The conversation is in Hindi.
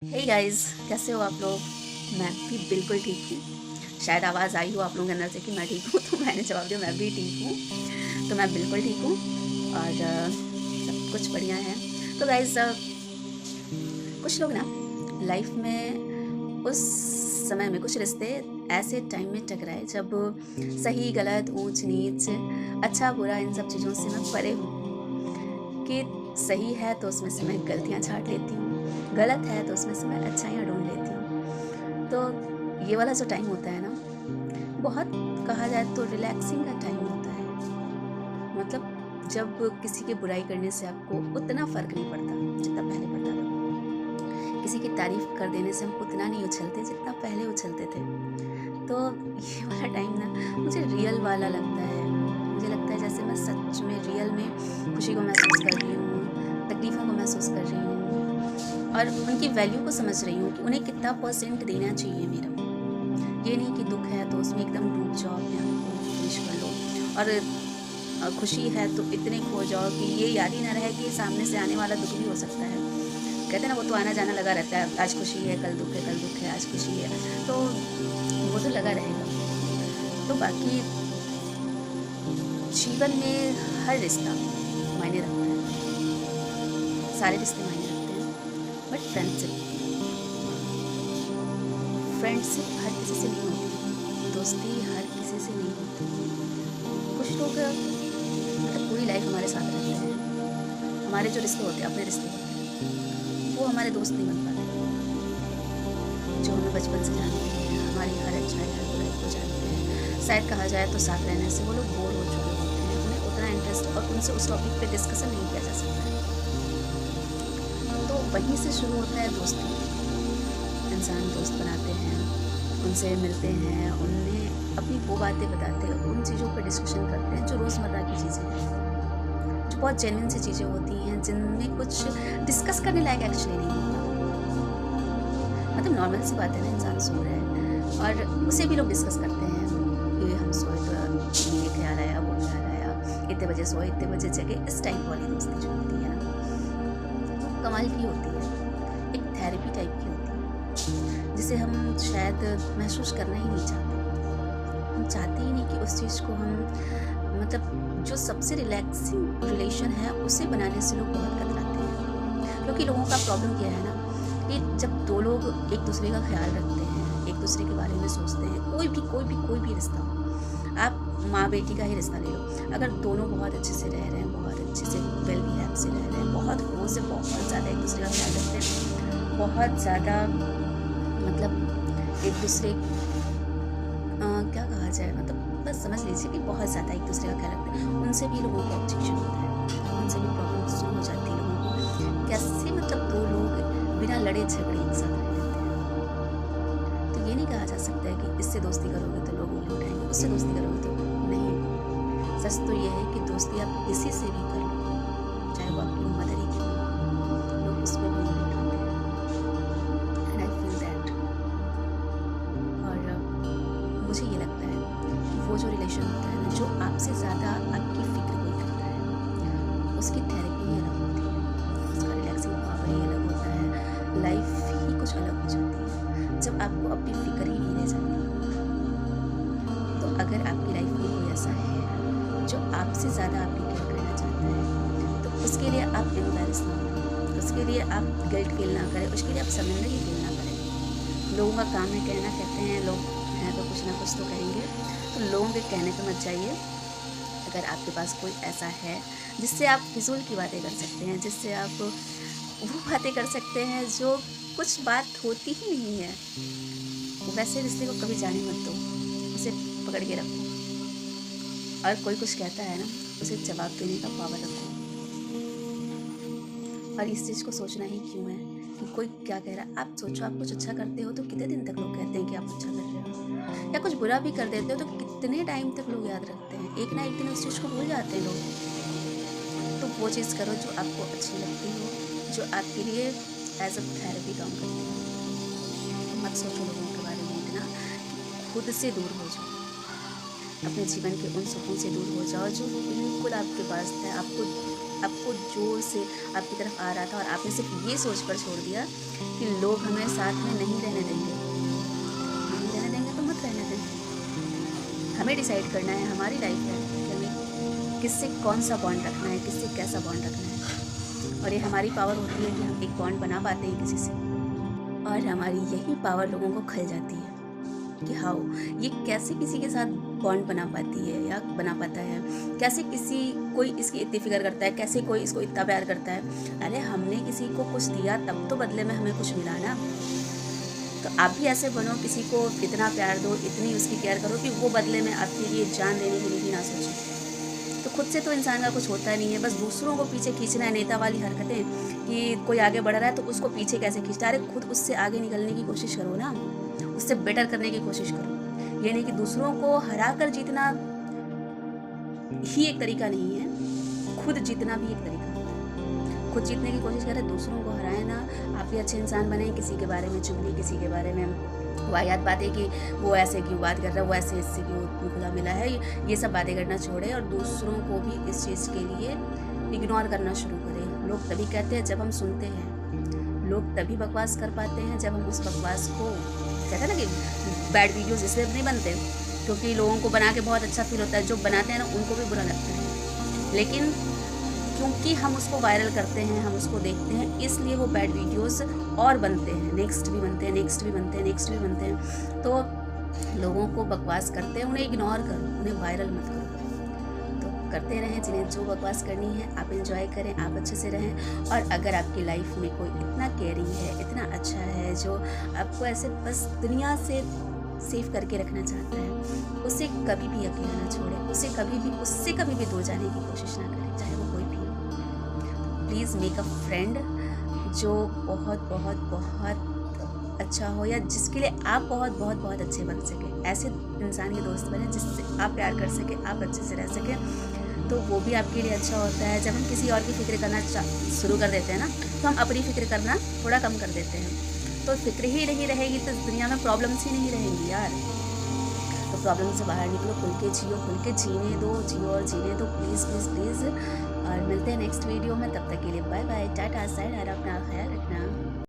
हे गाइस, कैसे हो आप लोग। मैं भी बिल्कुल ठीक हूँ। शायद आवाज़ आई हो आप लोगों के अंदर से कि मैं ठीक हूँ, तो मैंने जवाब दिया मैं भी ठीक हूँ। तो मैं बिल्कुल ठीक हूँ और सब कुछ बढ़िया है। तो गाइस, कुछ लोग ना लाइफ में उस समय में कुछ रिश्ते ऐसे टाइम में टकराए जब सही गलत ऊंच नीच अच्छा बुरा इन सब चीज़ों से मैं परे हूँ कि सही है तो उसमें से मैं गलतियाँ छाँट लेती हूँ, गलत है तो उसमें से मैं अच्छाइयाँ ढूँढ लेती हूँ। तो ये वाला जो टाइम होता है ना, बहुत कहा जाए तो रिलैक्सिंग का टाइम होता है। मतलब जब किसी की बुराई करने से आपको उतना फ़र्क नहीं पड़ता जितना पहले पड़ता था। किसी की तारीफ़ कर देने से हम उतना नहीं उछलते जितना पहले उछलते थे। तो ये वाला टाइम ना मुझे रियल वाला लगता है। मुझे लगता है जैसे मैं सच में रियल में खुशी को महसूस कर रही हूँ, तकलीफ़ों को महसूस कर रही हूँ और उनकी वैल्यू को समझ रही हूँ कि उन्हें कितना परसेंट देना चाहिए मेरा। ये नहीं कि दुःख है तो उसमें एकदम डूब जाओ, अपने आप को फिनिश कर लो और खुशी है तो इतने खो जाओ कि ये याद ही ना रहे कि सामने से आने वाला दुःख भी हो सकता है। कहते हैं ना, वो तो आना जाना लगा रहता है, आज खुशी है कल दुःख है, कल दुःख है आज खुशी है, तो वो तो लगा रहेगा। तो बाकी जीवन में हर रिश्ता मायने रखता है, सारे रिश्ते मायने रखते हैं, बट फ्रेंडशिप हर किसी से नहीं होती, दोस्ती हर किसी से नहीं होती। कुछ लोग मतलब पूरी लाइफ हमारे साथ रहते हैं, हमारे जो रिश्ते होते हैं अपने रिश्ते होते हैं, वो हमारे दोस्त नहीं बन पाते। जो हमें बचपन से जानते हैं, हमारी हर अच्छाई हर बुराई को जानते हैं, शायद कहा जाए तो साथ रहने से वो लोग बोर हो चुके होते हैं, उन्हें उतना इंटरेस्ट और उनसे उस टॉपिक पे डिस्कशन नहीं किया जा सकता है। तो वहीं से शुरू होता है दोस्ती। इंसान दोस्त बनाते हैं, उनसे मिलते हैं, उन्हें अपनी वो बातें बताते हैं, उन चीज़ों पर डिस्कशन करते हैं जो रोज़मर्रा की चीज़ें हैं, जो बहुत जेन्युइन सी चीज़ें होती हैं, जिनमें कुछ डिस्कस करने लायक एक्चुअली नहीं होता। मतलब नॉर्मल सी बात है ना, इंसान सो रहा है और उसे भी लोग डिस्कस करते हैं कि हम सोए तो ये ख्याल आया, वो ख्याल आया, इतने बजे सोए, इतने बजे जगे। इस टाइप वाली दोस्ती जो होती है ना, कमाल की होती है, एक थेरेपी टाइप की होती है, जिसे हम शायद महसूस करना ही नहीं चाहते। हम चाहते ही नहीं कि उस चीज़ को हम मतलब जो सबसे रिलैक्सिंग रिलेशन है उसे बनाने से लोग बहुत कतराते हैं। क्योंकि लोगों का प्रॉब्लम क्या है ना कि जब दो लोग एक दूसरे का ख्याल रखते हैं, एक दूसरे के बारे में सोचते हैं, कोई भी रिश्ता हो, आप माँ बेटी का ही रिश्ता ले लो, अगर दोनों बहुत अच्छे से रह रहे हैं, बहुत अच्छे से वेल बिहेव से रह रहे हैं, बहुत वो से बहुत ज़्यादा एक दूसरे का ख्याल रखते हैं, बहुत ज़्यादा मतलब एक दूसरे क्या कहा जाए, मतलब बस समझ लीजिए कि बहुत ज़्यादा एक दूसरे का ख्याल रखते हैं, उनसे भी लोगों को ऑब्जेक्शन होता है, उनसे भी प्रॉब्लम शुरू हो जाती है लोगों को। कैसे मतलब दो लोग बिना लड़े झगड़े एक साथ रह लेते हैं। तो ये नहीं कहा जा सकता है कि इससे दोस्ती करोगे तो लोग उंगली उठाएंगे, उससे दोस्ती करोगे तो नहीं। सच तो ये है कि दोस्ती आप किसी से भी कर लो, चाहे वो आपकी मदर ही क्यों हो, लोग उस पर भी उंगली उठाते हैं। And I feel that. और मुझे ये लगता है कि वो जो रिलेशन होता है ना, जो आपसे ज़्यादा आपकी फिक्र कोई करता है, उसकी थेरेपी ही अलग होती है, उसका रिलैक्सिंग पावर ही अलग होता है, लाइफ ही कुछ अलग हो जाती है जब आपको अपनी फिक्र ही नहीं रह जाती। तो अगर आपकी लाइफ में कोई ऐसा है जो आपसे ज़्यादा आपकी केयर करना चाहता है, तो उसके लिए आप एम्बैरेस ना हो, उसके लिए आप गिल्ट फील ना करें, उसके लिए आप शर्मिंदगी फील ना करें। लोगों का काम है कहना, कहते हैं लोग हैं तो कुछ ना कुछ तो कहेंगे, तो लोगों के कहने पे मत जाइए। अगर आपके पास कोई ऐसा है जिससे आप फिजूल की बातें कर सकते हैं, जिससे आप वो बातें कर सकते हैं जो कुछ बात होती ही नहीं है, वैसे रिश्ते को कभी जाने मत दो, उसे पकड़ के रखो। और कोई कुछ कहता है ना, उसे जवाब देने का पावर रखो। और इस चीज़ को सोचना ही क्यों है कि कोई क्या कह रहा है। आप सोचो, आप कुछ अच्छा करते हो तो कितने दिन तक लोग कहते हैं कि आप अच्छा कर रहे हो, या कुछ बुरा भी कर देते हो तो कितने टाइम तक लोग याद रखते हैं। एक ना एक दिन उस चीज़ को भूल जाते हैं लोग। तो वो चीज़ करो जो आपको अच्छी लगती हो, जो आपके लिए एज अ थेरेपी काम करती है। मत सोचो लोगों के बारे में इतना, खुद से दूर हो जाओ, अपने जीवन के उन सुखों से दूर हो जाओ जो बिल्कुल आपके पास है, आपको आपको जोर से आपकी तरफ आ रहा था और आपने सिर्फ ये सोच कर छोड़ दिया कि लोग हमें साथ में नहीं रहने देंगे, नहीं रहने देंगे तो मत रहने दें। हमें डिसाइड करना है, हमारी लाइफ है कि हमें किससे कौन सा बॉन्ड रखना है, किससे कैसा बॉन्ड रखना है। और ये हमारी पावर होती है कि हम एक बॉन्ड बना पाते हैं किसी से, और हमारी यही पावर लोगों को खल जाती है कि हाँ ये कैसे किसी के साथ बॉन्ड बना पाती है या बना पाता है, कैसे किसी कोई इसकी इतनी फिक्र करता है, कैसे कोई इसको इतना प्यार करता है। अरे हमने किसी को कुछ दिया तब तो बदले में हमें कुछ मिला ना। तो आप भी ऐसे बनो, किसी को इतना प्यार दो, इतनी उसकी केयर करो कि वो बदले में आपके लिए जान देने के लिए भी ना सोचे। तो खुद से तो इंसान का कुछ होता नहीं है, बस दूसरों को पीछे खींचना है, नेता वाली हरकतें कि कोई आगे बढ़ रहा है तो उसको पीछे कैसे खींचता है। अरे खुद उससे आगे निकलने की कोशिश करो ना, उससे बेटर करने की कोशिश करो। ये नहीं कि दूसरों को हरा कर जीतना ही एक तरीका नहीं है, खुद जीतना भी एक तरीका है। खुद जीतने की कोशिश करें, दूसरों को हराए ना। आप भी अच्छे इंसान बने, किसी के बारे में चुगली, किसी के बारे में वाहियात बातें कि वो ऐसे क्यों बात कर रहा है, वो ऐसे इससे क्यों खुला मिला है, ये सब बातें करना छोड़े और दूसरों को भी इस चीज़ के लिए इग्नोर करना शुरू करें। लोग तभी कहते हैं जब हम सुनते हैं, लोग तभी बकवास कर पाते हैं जब हम उस बकवास को, कहते हैं ना कि बैड वीडियोज़ इसलिए नहीं बनते क्योंकि लोगों को बना के बहुत अच्छा फील होता है, जो बनाते हैं ना उनको भी बुरा लगता है, लेकिन क्योंकि हम उसको वायरल करते हैं, हम उसको देखते हैं, इसलिए वो बैड वीडियोस और बनते हैं, नेक्स्ट भी बनते हैं, नेक्स्ट भी बनते हैं, नेक्स्ट भी बनते हैं। तो लोगों को बकवास करते हैं, उन्हें इग्नोर करो, उन्हें वायरल मत करो। तो करते रहें, जिन्हें जो बकवास करनी है आप एंजॉय करें, आप अच्छे से रहें। और अगर आपकी लाइफ में कोई इतना केयरिंग है, इतना अच्छा है, जो आपको ऐसे बस दुनिया से सेव करके रखना चाहता है, उसे कभी भी अकेला ना छोड़े, उससे कभी भी दूर जाने की कोशिश ना करें, चाहे वो कोई भी हो। प्लीज़ मेक अ फ्रेंड जो बहुत बहुत बहुत अच्छा हो, या जिसके लिए आप बहुत बहुत बहुत अच्छे बन सके। ऐसे इंसान के दोस्त बने जिससे आप प्यार कर सके, आप अच्छे से रह सके, तो वो भी आपके लिए अच्छा होता है। जब हम किसी और की फिक्र करना शुरू कर देते हैं ना, तो हम अपनी फिक्र करना थोड़ा कम कर देते हैं। तो फिक्र ही नहीं रहेगी तो इस दुनिया में प्रॉब्लम्स ही नहीं रहेंगी यार। तो प्रॉब्लम से बाहर निकलो, खुल के जियो, खुल के जीने दो, जियो और जीने दो, प्लीज़ प्लीज़ प्लीज़। और मिलते हैं नेक्स्ट वीडियो में, तब तक के लिए बाय बाय, टाटा, साइड, अपना ख्याल रखना।